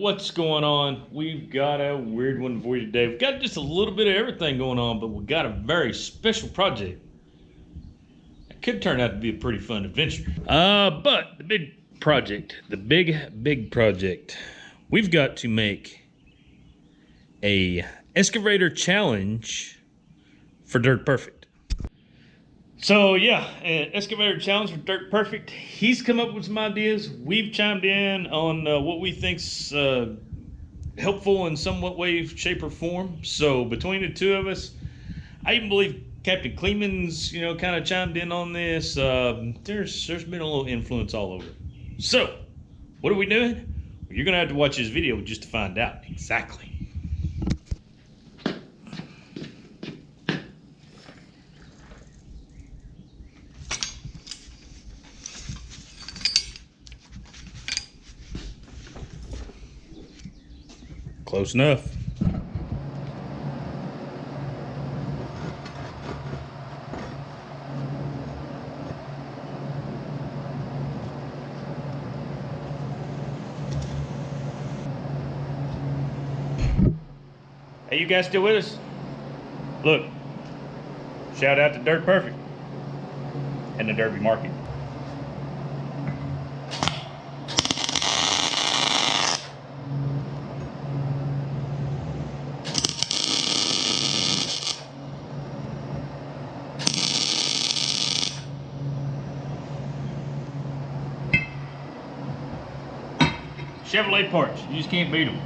what's going on? We've got a weird one for you today. We've got just a little bit of everything going on, but we've got a very special project. It could turn out to be a pretty fun adventure. But the big project, big project, we've got to make a excavator challenge for Dirt Perfect. So yeah, an excavator challenge for Dirt Perfect. He's come up with some ideas. We've chimed in on what we think's helpful in somewhat way, shape, or form. So between the two of us, I even believe Captain Kleeman's, kind of chimed in on this. There's been a little influence all over. So what are we doing? Well, you're gonna have to watch this video just to find out exactly. Close enough. Hey, you guys still with us? Look, shout out to Dirt Perfect and the Derby Market. Chevrolet parts, you just can't beat them.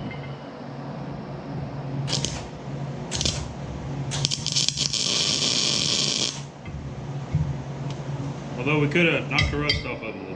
Although we could have knocked the rust off of it a little bit.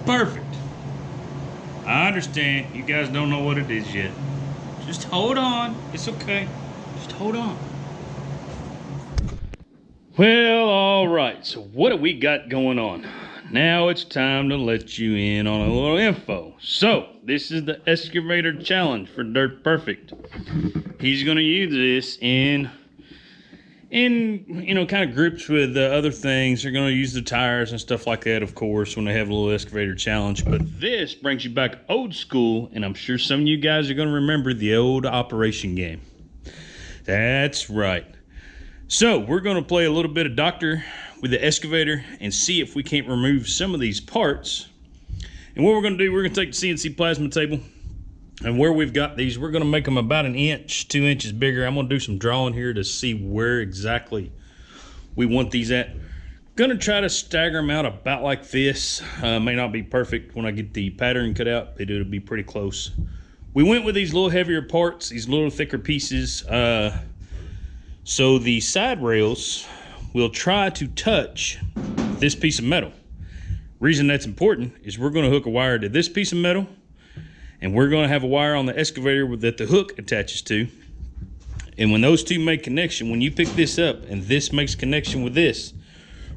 Perfect. I understand you guys don't know what it is yet. Just hold on. It's okay. Just hold on. Well, all right. So what do we got going on? Now it's time to let you in on a little info. So this is the excavator challenge for Dirt Perfect. He's going to use this in kind of groups with other things. They're going to use the tires and stuff like that, of course, when they have a little excavator challenge. But this brings you back old school, and I'm sure some of you guys are going to remember the old Operation game. That's right. So we're going to play a little bit of doctor with the excavator and see if we can't remove some of these parts. And what we're going to do, we're going to take the CNC plasma table, and where we've got these, we're going to make them about 1 inch, 2 inches bigger. I'm going to do some drawing here to see where exactly we want these at. Going to try to stagger them out about like this. May not be perfect when I get the pattern cut out, but it'll be pretty close. We went with these little heavier parts, these little thicker pieces. So the side rails will try to touch this piece of metal. Reason that's important is we're going to hook a wire to this piece of metal, and we're going to have a wire on the excavator that the hook attaches to. And when those two make connection, when you pick this up and this makes connection with this,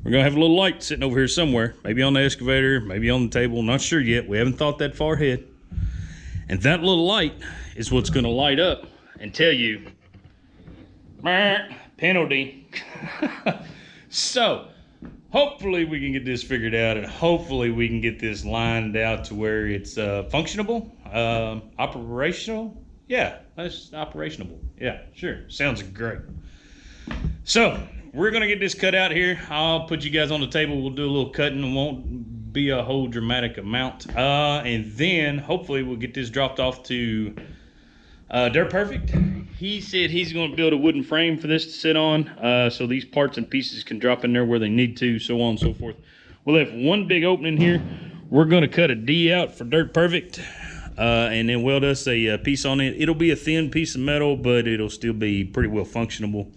we're going to have a little light sitting over here somewhere, maybe on the excavator, maybe on the table, not sure yet. We haven't thought that far ahead. And that little light is what's going to light up and tell you, penalty. So hopefully we can get this figured out, and hopefully we can get this lined out to where it's functionable, operational. Yeah, that's operationable. Yeah, sure. Sounds great. So we're going to get this cut out here. I'll put you guys on the table. We'll do a little cutting. It won't be a whole dramatic amount. And then hopefully we'll get this dropped off to Dirt Perfect. He said he's going to build a wooden frame for this to sit on, so these parts and pieces can drop in there where they need to, so on and so forth. We'll have one big opening here. We're going to cut a D out for Dirt Perfect, and then weld us a piece on it. It'll be a thin piece of metal, but it'll still be pretty well functionable.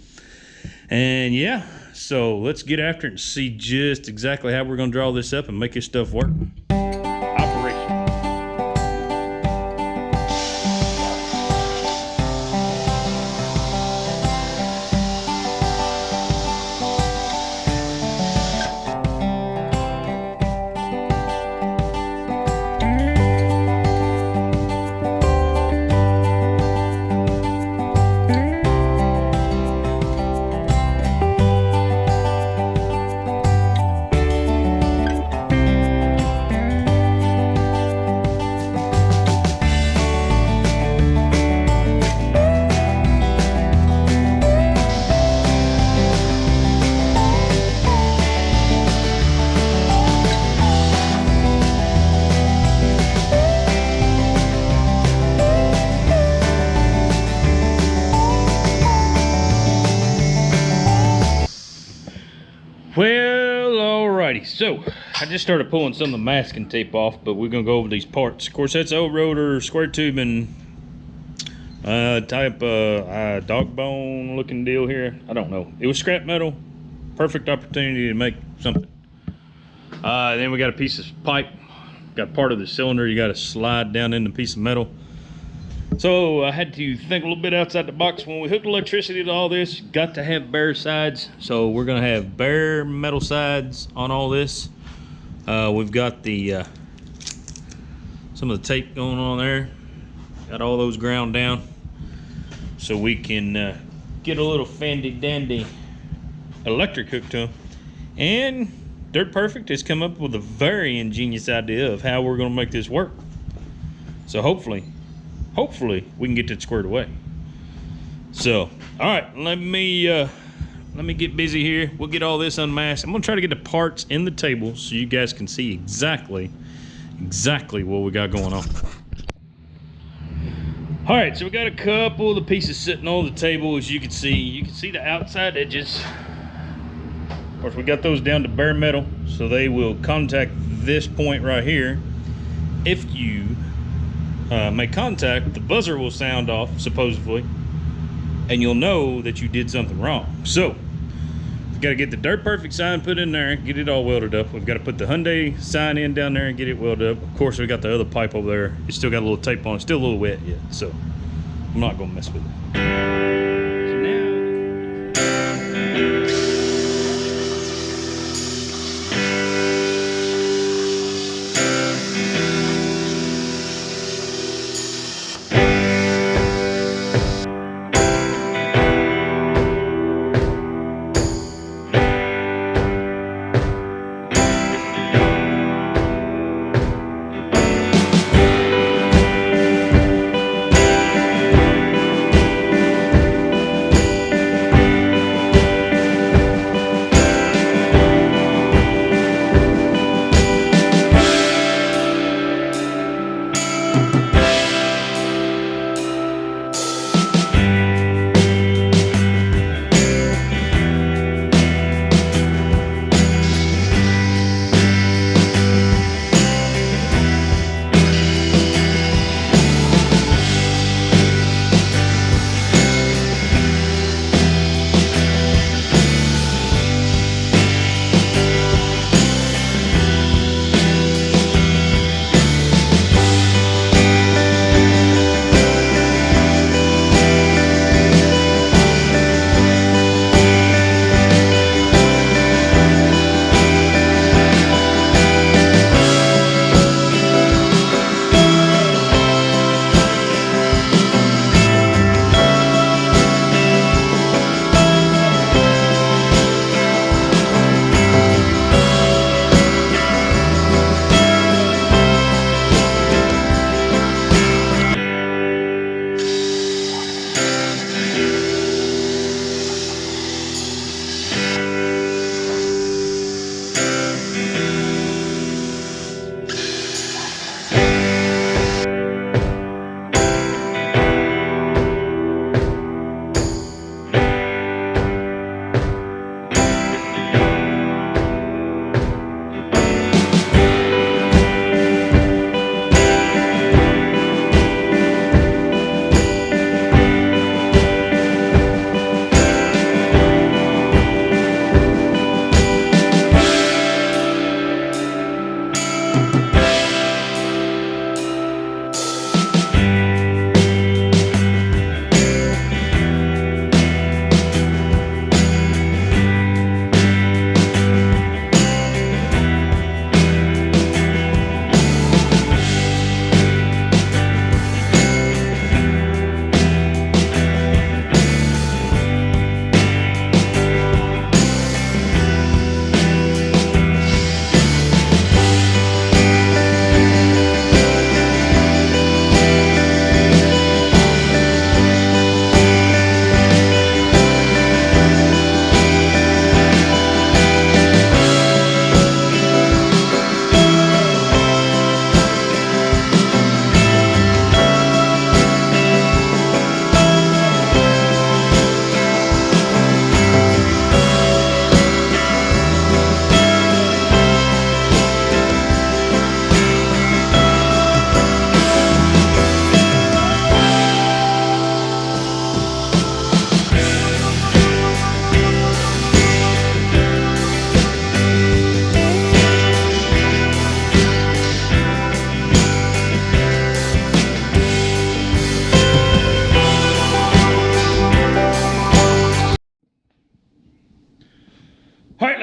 And yeah, so let's get after it and see just exactly how we're going to draw this up and make this stuff work. Operation. Alrighty, so I just started pulling some of the masking tape off, but we're gonna go over these parts. Of course, that's old rotor, square tubing, type dog bone looking deal here. I don't know. It was scrap metal. Perfect opportunity to make something. Then we got a piece of pipe. Got part of the cylinder you got to slide down in the piece of metal. So I had to think a little bit outside the box. When we hook electricity to all this, you got to have bare sides. So we're gonna have bare metal sides on all this. We've got the some of the tape going on there. Got all those ground down, so we can get a little fandy dandy electric hook to them. And Dirt Perfect has come up with a very ingenious idea of how we're gonna make this work. So hopefully we can get that squared away. So, all right, let me get busy here. We'll get all this unmasked. I'm gonna try to get the parts in the table so you guys can see exactly what we got going on. All right, so we got a couple of the pieces sitting on the table. As you can see the outside edges. Of course, we got those down to bare metal, so they will contact this point right here. If you make contact, the buzzer will sound off, supposedly, and you'll know that you did something wrong. So, we've got to get the Dirt Perfect sign put in there, get it all welded up. We've got to put the Hyundai sign in down there and get it welded up. Of course, we got the other pipe over there. It's still got a little tape on it. It's still a little wet yet, so I'm not going to mess with it.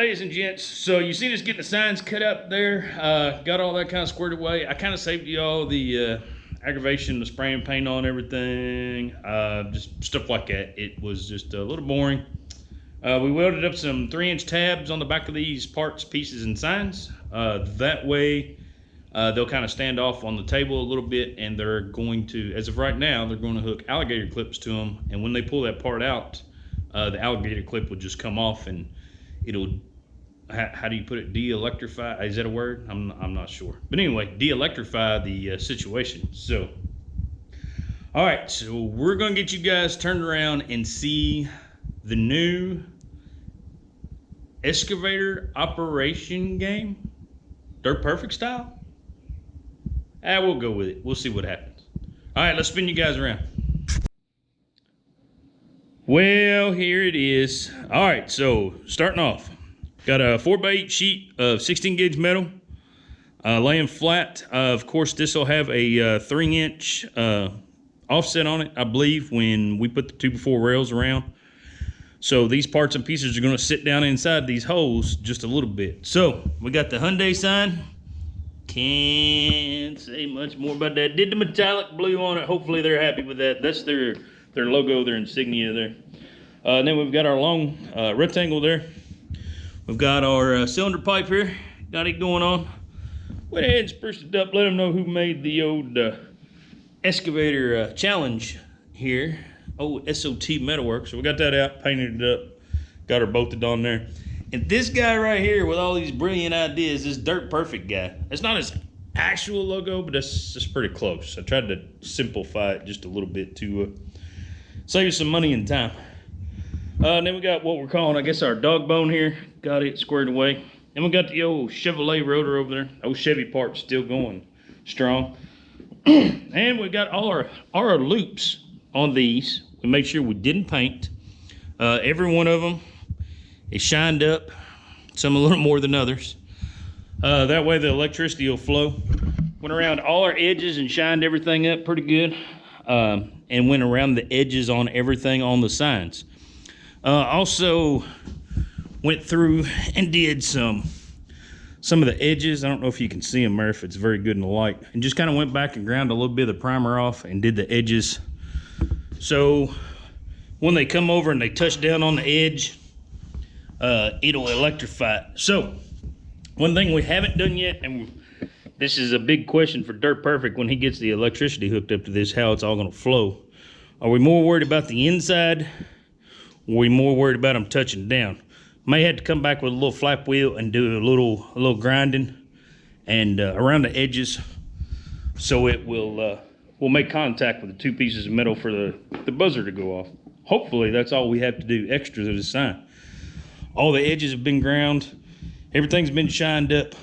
ladies and gents, so you seen us getting the signs cut up there, got all that kind of squared away. I kind of saved you all the aggravation, the spray and paint on everything, just stuff like that. It was just a little boring. We welded up some 3-inch tabs on the back of these parts, pieces, and signs. That way they'll kind of stand off on the table a little bit, and they're going to, as of right now, they're going to hook alligator clips to them, and when they pull that part out, the alligator clip will just come off, and it'll, how do you put it, de-electrify? Is that a word? I'm not sure. But anyway, de-electrify the situation. So, all right, so we're gonna get you guys turned around and see the new Excavator operation game, Dirt Perfect style. We'll go with it. We'll see what happens. All right, let's spin you guys around. Well, here it is. All right, so starting off, got a 4x8 sheet of 16 gauge metal, laying flat. Of course, this will have a 3-inch offset on it, I believe, when we put the 2x4 rails around. So these parts and pieces are going to sit down inside these holes just a little bit. So we got the Hyundai sign. Can't say much more about that. Did the metallic blue on it. Hopefully they're happy with that. That's their logo, their insignia there. And then we've got our long rectangle there. We've got our cylinder pipe here. Got it going on. Went ahead and spruced it up. Let them know who made the old Excavator challenge here. Oh, S.O.T. Metalworks. So we got that out, painted it up, got her bolted on there. And this guy right here with all these brilliant ideas, this Dirt Perfect guy. It's not his actual logo, but that's just pretty close. I tried to simplify it just a little bit to save you some money and time. And then we got what we're calling, I guess, our dog bone here. Got it squared away. And we got the old Chevrolet rotor over there. Old Chevy part still going strong. And we got all our loops on these. We made sure we didn't paint. Every one of them is shined up, some a little more than others. That way the electricity will flow. Went around all our edges and shined everything up pretty good. And went around the edges on everything on the signs. Also went through and did some of the edges. I don't know if you can see them or if it's very good in the light. And just kind of went back and ground a little bit of the primer off and did the edges. So when they come over and they touch down on the edge, it'll electrify it. So one thing we haven't done yet, and this is a big question for Dirt Perfect when he gets the electricity hooked up to this, how it's all going to flow. Are we more worried about the inside? Or are we more worried about them touching down? May have to come back with a little flap wheel and do a little grinding and around the edges, so it will make contact with the 2 pieces of metal for the buzzer to go off. Hopefully that's all we have to do extra to the sign. All the edges have been ground. Everything's been shined up.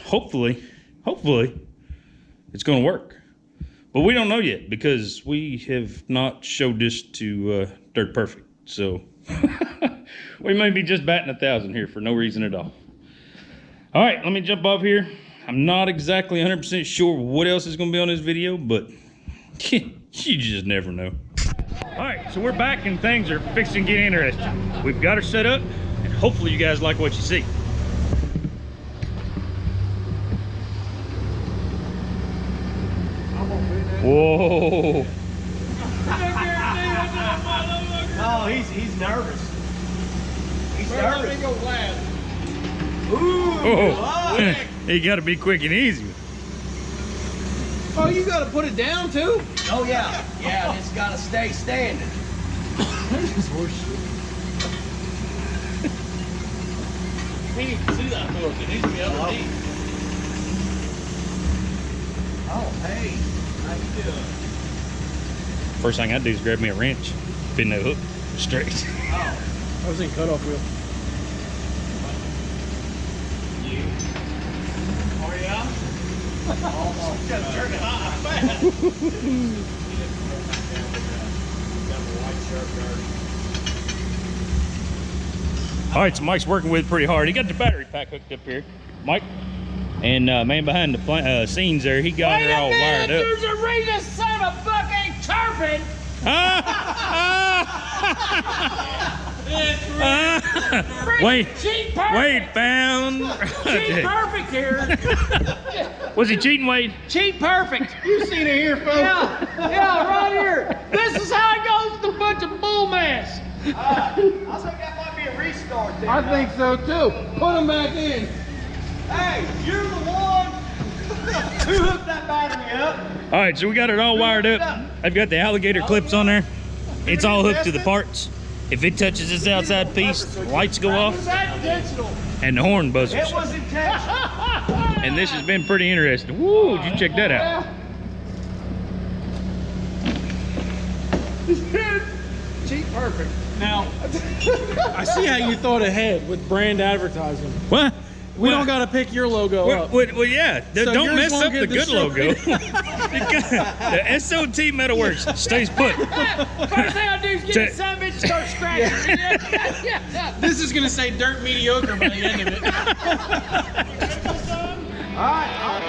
Hopefully it's going to work. But we don't know yet because we have not showed this to Dirt Perfect. So we may be just batting 1,000 here for no reason at all. All right, let me jump off here. I'm not exactly 100% sure what else is going to be on this video, but you just never know. All right, so we're back and things are fixing to get interesting. We've got her set up, and hopefully you guys like what you see. Whoa. Oh, he's nervous. He's nervous. Ooh, Oh, you got to be quick and easy. Oh, you got to put it down too? Oh yeah, yeah. It's got to stay standing. This is horseshit. He needs to see that hook. It needs to be underneath. Oh, hey, how you doing? First thing I do is grab me a wrench, pin that hook straight. Oh, I was in cutoff wheel. you? Oh yeah. Almost. Just turn it hot fast. All right, so Mike's working with it pretty hard. He got the battery pack hooked up here, Mike. And man behind the scenes there, he got her all wired up. There's a reason son of a fuck ain't chirping. Cheat perfect. Wade found. Cheat perfect here. Was he cheating, Wade? Cheat perfect. You seen it here, folks. Yeah, right here. This is how it goes to a bunch of bull mess. I think that might be a restart then. I think so too. Put them back in. Hey, you're the one who hooked that battery up. All right, so we got it all wired up. I've got the alligator clips on there. It's all hooked to the parts. If it touches this outside piece, the lights go off Was that intentional? and the horn buzzers. It was intentional. And this has been pretty interesting. Woo, did you check that out? Cheap perfect. Now, I see how you thought ahead with brand advertising. What? We don't got to pick your logo up. Well, yeah. So Don't yours mess won't up the get good logo. destroyed. The S.O.T. Metalworks stays put. First thing I do is get a sandwich and start scratching. Yeah. This is going to say dirt mediocre by the end of it. All right,